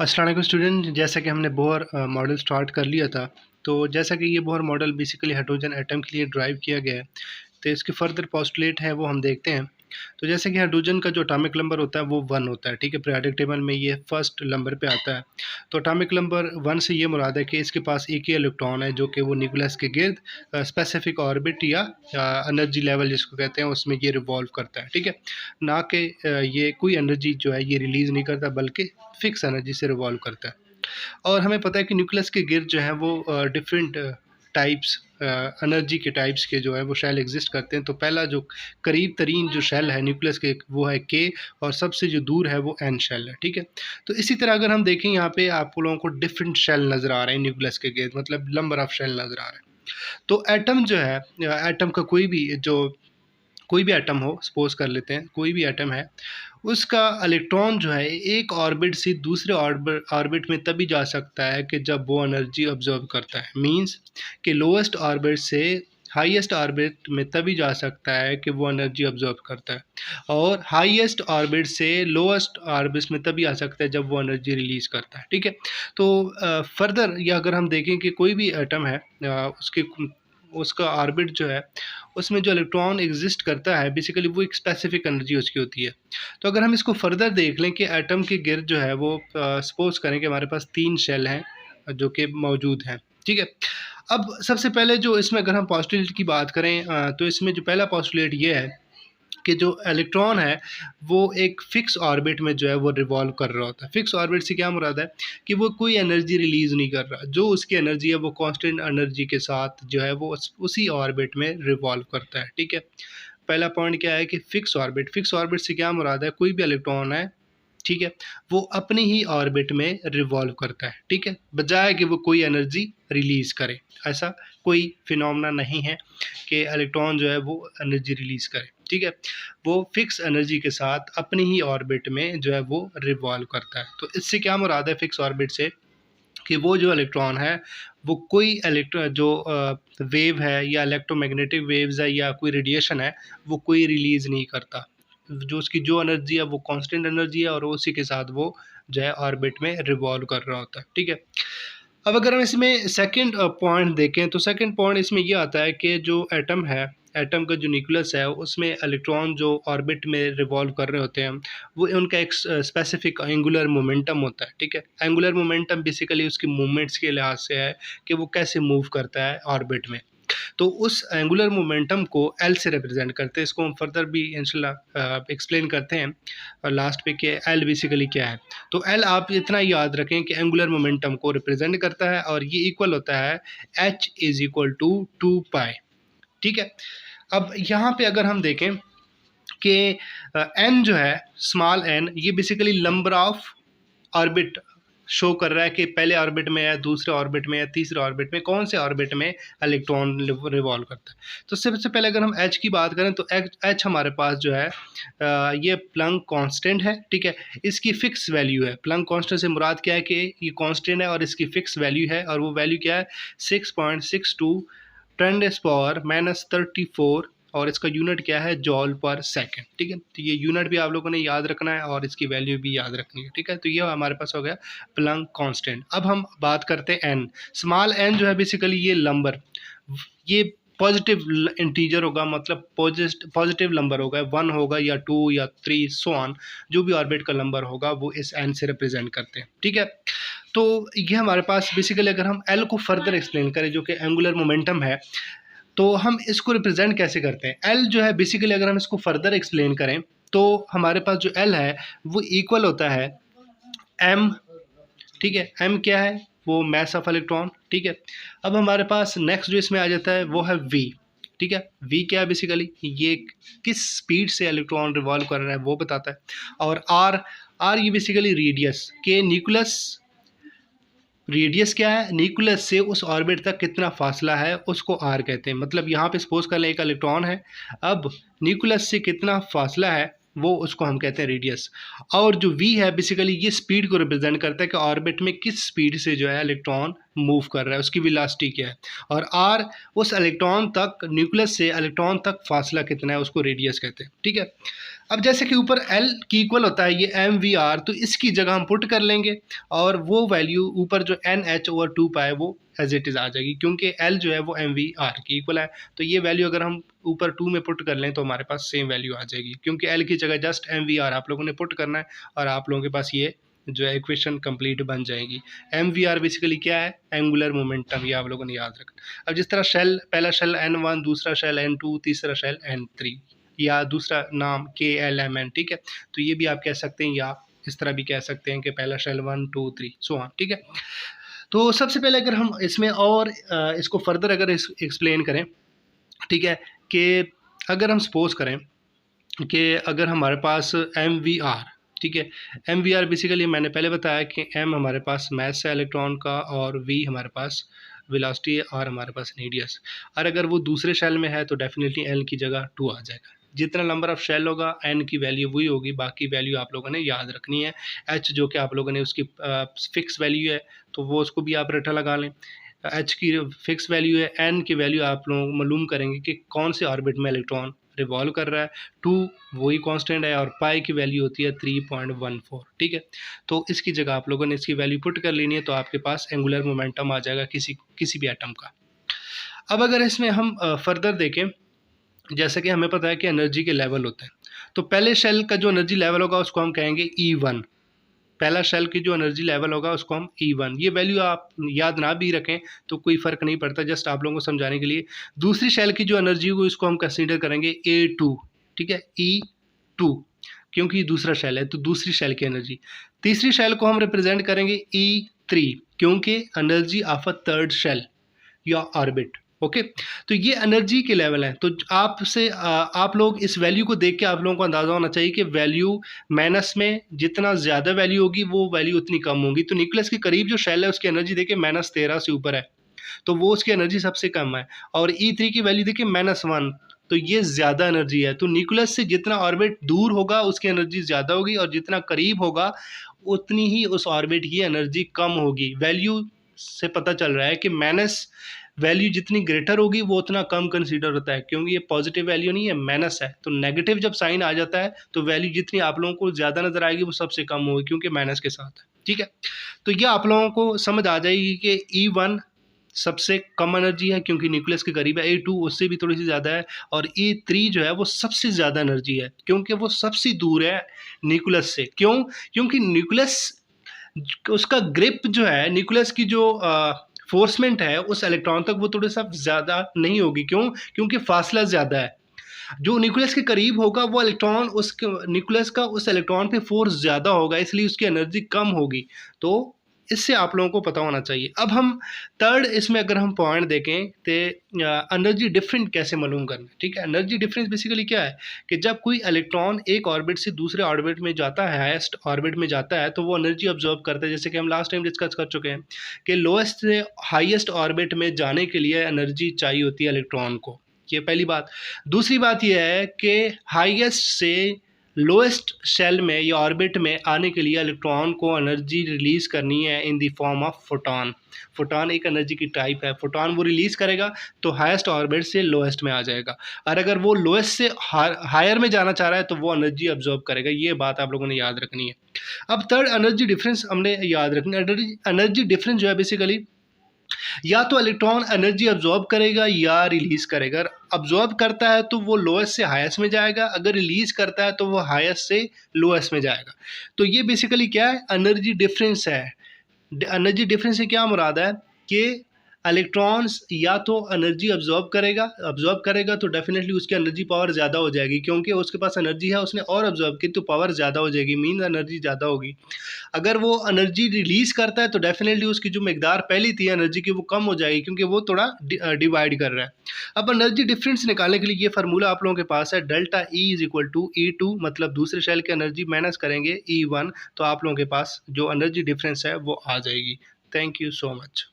अस्सलाम वालेकुम स्टूडेंट। जैसा कि हमने बोहर मॉडल स्टार्ट कर लिया था, तो जैसा कि ये Bohr model basically hydrogen atom के लिए ड्राइव किया गया है, तो इसके फर्दर पोस्टुलेट है वो हम देखते हैं। तो जैसे कि हाइड्रोजन का जो एटॉमिक नंबर होता है वो 1 होता है, ठीक है। पीरियोडिक टेबल में ये फर्स्ट नंबर पे आता है। तो एटॉमिक नंबर 1 से ये मुराद है कि इसके पास एक ही इलेक्ट्रॉन है जो कि वो न्यूक्लियस के गिर्द स्पेसिफिक ऑर्बिट या एनर्जी लेवल जिसको कहते हैं उसमें ये रिवॉल्व करता है, ठीक है। ना कि ये कोई एनर्जी जो है ये रिलीज़ नहीं करता, बल्कि फिक्स एनर्जी से रिवॉल्व करता है। और हमें पता है कि न्यूक्लियस के गिर्द जो है वो डिफरेंट टाइप्स एनर्जी के टाइप्स के जो है वो शेल एग्जिस्ट करते हैं। तो पहला जो करीब तरीन जो शेल है न्यूक्लियस के वो है के, और सबसे जो दूर है वो एन शेल है, ठीक है। तो इसी तरह अगर हम देखें यहाँ पे आप लोगों को डिफरेंट शेल नज़र आ रहे हैं न्यूक्लियस के गिर्द, मतलब नंबर ऑफ शेल नज़र आ रहे हैं। तो एटम जो है, एटम का कोई भी एटम हो, सपोज कर लेते हैं कोई भी एटम है, उसका इलेक्ट्रॉन जो है एक ऑर्बिट से दूसरे ऑर्बिट में तभी जा सकता है कि जब वो एनर्जी ऑब्जर्व करता है। मींस कि लोएस्ट ऑर्बिट से हाईएस्ट ऑर्बिट में तभी जा सकता है कि वो एनर्जी ऑब्जर्व करता है, और हाईएस्ट ऑर्बिट से लोएस्ट ऑर्बिट में तभी आ सकता है जब वो एनर्जी रिलीज करता है, ठीक है। तो फर्दर या अगर हम देखें कि कोई भी एटम है, उसका ऑर्बिट जो है उसमें जो इलेक्ट्रॉन एग्जिस्ट करता है बेसिकली वो एक स्पेसिफिक एनर्जी उसकी होती है। तो अगर हम इसको फर्दर देख लें कि एटम के गिर्द जो है वो सपोज करें कि हमारे पास 3 शेल हैं जो कि मौजूद हैं, ठीक है। अब सबसे पहले जो इसमें अगर हम पोस्टुलेट की बात करें, तो इसमें जो पहला पोस्टुलेट ये है कि जो इलेक्ट्रॉन है वो एक फ़िक्स ऑर्बिट में जो है वो रिवॉल्व कर रहा होता है। फ़िक्स ऑर्बिट से क्या मुराद है कि वो कोई एनर्जी रिलीज़ नहीं कर रहा, जो उसकी एनर्जी है वो कांस्टेंट एनर्जी के साथ जो है वो उसी ऑर्बिट में रिवॉल्व करता है, ठीक है। पहला पॉइंट क्या है कि फ़िक्स ऑर्बिट से क्या मुराद है, कोई भी इलेक्ट्रॉन है, ठीक है, वो अपनी ही ऑर्बिट में रिवॉल्व करता है, ठीक है, बजाय कि वो कोई एनर्जी रिलीज़ करे। ऐसा कोई फिनोमेना नहीं है कि इलेक्ट्रॉन जो है वो एनर्जी रिलीज़ करे, ठीक है। वो फिक्स एनर्जी के साथ अपनी ही ऑर्बिट में जो है वो रिवॉल्व करता है। तो इससे क्या मुराद है फिक्स ऑर्बिट से, कि वो जो इलेक्ट्रॉन है वो कोई वेव है या इलेक्ट्रोमैग्नेटिक वेव्स है या कोई रेडिएशन है, वो कोई रिलीज़ नहीं करता। जो उसकी जो एनर्जी है वो कांस्टेंट एनर्जी है, और उसी के साथ वो जो है ऑर्बिट में रिवॉल्व कर रहा होता है, ठीक है। अब अगर हम इसमें सेकंड पॉइंट देखें, तो सेकंड पॉइंट इसमें ये आता है कि जो एटम है, एटम का जो न्यूक्लियस है उसमें इलेक्ट्रॉन जो ऑर्बिट में रिवॉल्व कर रहे होते हैं, वो उनका एक स्पेसिफिक एंगुलर मोमेंटम होता है, ठीक है। एंगुलर मोमेंटम बेसिकली उसकी मूवमेंट्स के लिहाज से है कि वो कैसे मूव करता है ऑर्बिट में। तो उस एंगुलर मोमेंटम को एल से रिप्रेजेंट करते हैं। इसको हम फर्दर भी इंशाल्लाह एक्सप्लेन करते हैं और लास्ट पे कि एल बेसिकली क्या है। तो एल आप इतना याद रखें कि एंगुलर मोमेंटम को रिप्रेजेंट करता है, और ये इक्वल होता है एच इज़ इक्वल टू 2 पाई, ठीक है। अब यहाँ पे अगर हम देखें कि एन जो है, स्मॉल एन, ये basically number of orbit show कर रहा है कि पहले ऑर्बिट में है, दूसरे ऑर्बिट में है, तीसरे ऑर्बिट में, कौन से ऑर्बिट में इलेक्ट्रॉन रिवॉल्व करता है। तो सबसे पहले अगर हम एच की बात करें तो एच हमारे पास जो है ये प्लैंक कांस्टेंट है, ठीक है। इसकी फिक्स वैल्यू है। प्लैंक कांस्टेंट से मुराद क्या है कि ये कांस्टेंट है और इसकी फिक्स वैल्यू है, और वो वैल्यू क्या है 6.62 10⁻⁻34, और इसका यूनिट क्या है जॉल पर सेकंड, ठीक है। तो ये यूनिट भी आप लोगों ने याद रखना है और इसकी वैल्यू भी याद रखनी है, ठीक है। तो ये हमारे पास हो गया प्लैंक कांस्टेंट। अब हम बात करते हैं एन। स्मॉल एन जो है बेसिकली ये नंबर, ये पॉजिटिव इंटीजर होगा, मतलब पॉजिटिव नंबर होगा, 1 होगा या 2 या 3 सो ऑन, जो भी ऑर्बिट का नंबर होगा वो इस एन से रिप्रेजेंट करते हैं, ठीक है। तो ये हमारे पास बेसिकली अगर हम एल को फर्दर एक्सप्लेन करें जो कि एंगुलर मोमेंटम है, तो हम इसको रिप्रेजेंट कैसे करते हैं। एल जो है बेसिकली अगर हम इसको फर्दर एक्सप्लेन करें तो हमारे पास जो एल है वो इक्वल होता है एम, ठीक है। एम क्या है, वो मैस ऑफ इलेक्ट्रॉन, ठीक है। अब हमारे पास नेक्स्ट जो इसमें आ जाता है वो है वी, ठीक है। वी क्या है, बेसिकली ये किस स्पीड से इलेक्ट्रॉन रिवॉल्व कर रहा है वो बताता है। और आर, आर ये बेसिकली रेडियस के न्यूक्लियस, रेडियस क्या है, न्यूक्लियस से उस ऑर्बिट तक कितना फासला है उसको आर कहते हैं। मतलब यहाँ पे सपोज कर लें एक इलेक्ट्रॉन है, अब न्यूक्लियस से कितना फासला है वो उसको हम कहते हैं रेडियस। और जो वी है बेसिकली ये स्पीड को रिप्रेजेंट करता है कि ऑर्बिट में किस स्पीड से जो है इलेक्ट्रॉन मूव कर रहा है, उसकी वेलोसिटी क्या है। और आर उस इलेक्ट्रॉन तक, न्यूक्लियस से इलेक्ट्रॉन तक फासला कितना है, उसको रेडियस कहते हैं, ठीक है। अब जैसे कि ऊपर L की इक्वल होता है ये MVR, तो इसकी जगह हम पुट कर लेंगे और वो वैल्यू ऊपर जो NH/2 है वो एज इट इज़ आ जाएगी, क्योंकि L जो है वो MVR की इक्वल है। तो ये वैल्यू अगर हम ऊपर 2 में पुट कर लें तो हमारे पास सेम वैल्यू आ जाएगी, क्योंकि L की जगह जस्ट MVR आप लोगों ने पुट करना है और आप लोगों के पास ये जो है इक्वेशन कंप्लीट बन जाएगी। MVR बेसिकली क्या है? एंगुलर मोमेंटम, ये आप लोगों ने याद रखना। अब जिस तरह शेल, पहला शेल N1, दूसरा शेल N2, तीसरा शेल N3, या दूसरा नाम KLMN, ठीक है। तो ये भी आप कह सकते हैं, या इस तरह भी कह सकते हैं कि पहला शेल 1 2 3 सो ऑन, ठीक है। तो सबसे पहले अगर हम इसमें और इसको फर्दर अगर एक्सप्लेन करें, ठीक है, कि अगर हम सपोज करें कि अगर हमारे पास MVR, ठीक है, MVR बेसिकली मैंने पहले बताया कि M हमारे पास मास है इलेक्ट्रॉन का और V हमारे पास वेलोसिटी है और हमारे पास रेडियस। और अगर वो दूसरे शेल में है तो डेफिनेटली L की जगह 2 आ जाएगा। जितना नंबर ऑफ शेल होगा N की वैल्यू वही होगी, बाकी वैल्यू आप लोगों ने याद रखनी है। H जो कि आप लोगों ने उसकी फिक्स वैल्यू है तो वो उसको भी आप रट्टा लगा लें। H की फिक्स वैल्यू है, N की वैल्यू आप लोग मालूम करेंगे कि कौन से ऑर्बिट में इलेक्ट्रॉन रिवॉल्व कर रहा है। 2 वही कांस्टेंट है और पाई की वैल्यू होती है 3.14, ठीक है। तो इसकी जगह आप लोगों ने इसकी वैल्यू पुट कर लेनी है, तो आपके पास एंगुलर मोमेंटम आ जाएगा किसी भी एटम का। अब अगर इसमें हम फर्दर देखें, जैसे कि हमें पता है कि एनर्जी के लेवल होते हैं, तो पहले शेल का जो एनर्जी लेवल होगा उसको हम कहेंगे E1। पहला शेल की जो एनर्जी लेवल होगा उसको हम E1, ये वैल्यू आप याद ना भी रखें तो कोई फ़र्क नहीं पड़ता, जस्ट आप लोगों को समझाने के लिए। दूसरी शेल की जो एनर्जी होगी उसको हम कंसीडर करेंगे A2, ठीक है, E2, क्योंकि दूसरा शेल है तो दूसरी शेल की एनर्जी। तीसरी शेल को हम रिप्रेजेंट करेंगे E3, क्योंकि energy of a third shell या ऑर्बिट, ओके। तो ये एनर्जी के लेवल हैं। तो आपसे आप लोग इस वैल्यू को देख के आप लोगों को अंदाज़ा होना चाहिए कि वैल्यू माइनस में जितना ज़्यादा वैल्यू होगी वो वैल्यू उतनी कम होगी। तो न्यूक्लियस के करीब जो शेल है उसकी एनर्जी देखिए -13 से ऊपर है, तो वो उसकी एनर्जी सबसे कम है। और E3 की वैल्यू देखिए -1, तो ये ज़्यादा एनर्जी है। तो न्यूक्लियस से जितना ऑर्बिट दूर होगा उसकी एनर्जी ज़्यादा होगी और जितना करीब होगा उतनी ही उस ऑर्बिट की एनर्जी कम होगी। वैल्यू से पता चल रहा है कि माइनस वैल्यू जितनी ग्रेटर होगी वो उतना कम कंसीडर होता है, क्योंकि ये पॉजिटिव वैल्यू नहीं है, माइनस है। तो नेगेटिव जब साइन आ जाता है तो वैल्यू जितनी आप लोगों को ज़्यादा नज़र आएगी वो सबसे कम होगी, क्योंकि माइनस के साथ है, ठीक है। तो ये आप लोगों को समझ आ जाएगी कि E1 सबसे कम एनर्जी है क्योंकि न्यूक्लियस के करीब है, A2 उससे भी थोड़ी सी ज़्यादा है और E3 जो है वो सबसे ज़्यादा एनर्जी है क्योंकि वो सबसे दूर है न्यूक्लियस से। क्यों? क्योंकि न्यूक्लियस उसका ग्रिप जो है, न्यूक्लियस की जो फोर्समेंट है उस इलेक्ट्रॉन तक वो थोड़ा सा ज़्यादा नहीं होगी। क्यों? क्योंकि फासला ज़्यादा है। जो न्यूक्लियस के करीब होगा वो इलेक्ट्रॉन उस न्यूक्लियस का उस इलेक्ट्रॉन पे फोर्स ज़्यादा होगा, इसलिए उसकी एनर्जी कम होगी। तो इससे आप लोगों को पता होना चाहिए। अब हम थर्ड इसमें अगर हम पॉइंट देखें तो एनर्जी डिफरेंस कैसे मालूम करना है, ठीक है। एनर्जी डिफरेंस बेसिकली क्या है कि जब कोई इलेक्ट्रॉन एक ऑर्बिट से दूसरे ऑर्बिट में जाता है, हाईएस्ट ऑर्बिट में जाता है, तो वो एनर्जी ऑब्जर्व करता है। जैसे कि हम लास्ट टाइम डिस्कस कर चुके हैं कि लोएस्ट से हाईएस्ट ऑर्बिट में जाने के लिए एनर्जी चाहिए होती है इलेक्ट्रॉन को, ये पहली बात। दूसरी बात यह है कि हाईएस्ट से लोएस्ट शेल में या ऑर्बिट में आने के लिए इलेक्ट्रॉन को एनर्जी रिलीज़ करनी है in the form of photon. Photon एक एनर्जी की टाइप है, फोटॉन वो रिलीज़ करेगा तो हाईएस्ट ऑर्बिट से लोएस्ट में आ जाएगा, और अगर वो लोएस्ट से हायर में जाना चाह रहा है तो वो एनर्जी अब्जॉर्ब करेगा। ये बात आप लोगों ने याद रखनी है। अब थर्ड एनर्जी डिफरेंस हमने याद रखनी है। एनर्जी डिफरेंस जो है बेसिकली या तो इलेक्ट्रॉन एनर्जी अब्जॉर्ब करेगा या रिलीज करेगा। अगर अब्जॉर्ब करता है तो वो लोएस्ट से हाईएस्ट में जाएगा, अगर रिलीज करता है तो वो हाईएस्ट से लोएस्ट में जाएगा। तो ये बेसिकली क्या है, एनर्जी डिफरेंस है। एनर्जी डिफरेंस से क्या मुराद है कि इलेक्ट्रॉन्स या तो एनर्जी अब्जॉर्ब करेगा तो डेफिनेटली उसकी एनर्जी पावर ज़्यादा हो जाएगी, क्योंकि उसके पास एनर्जी है, उसने और अब्जॉर्ब की तो पावर ज़्यादा हो जाएगी, मीन एनर्जी ज़्यादा होगी। अगर वो एनर्जी रिलीज़ करता है तो डेफिनेटली उसकी जो मकदार पहली थी एनर्जी की वो कम हो जाएगी, क्योंकि वो थोड़ा डिवाइड कर रहा है। अब एनर्जी डिफरेंस निकालने के लिए ये फार्मूला आप लोगों के पास है, delta E is equal to E2, मतलब दूसरे शेल की एनर्जी माइनस करेंगे E1, तो आप लोगों के पास जो एनर्जी डिफरेंस है वो आ जाएगी। Thank you so much.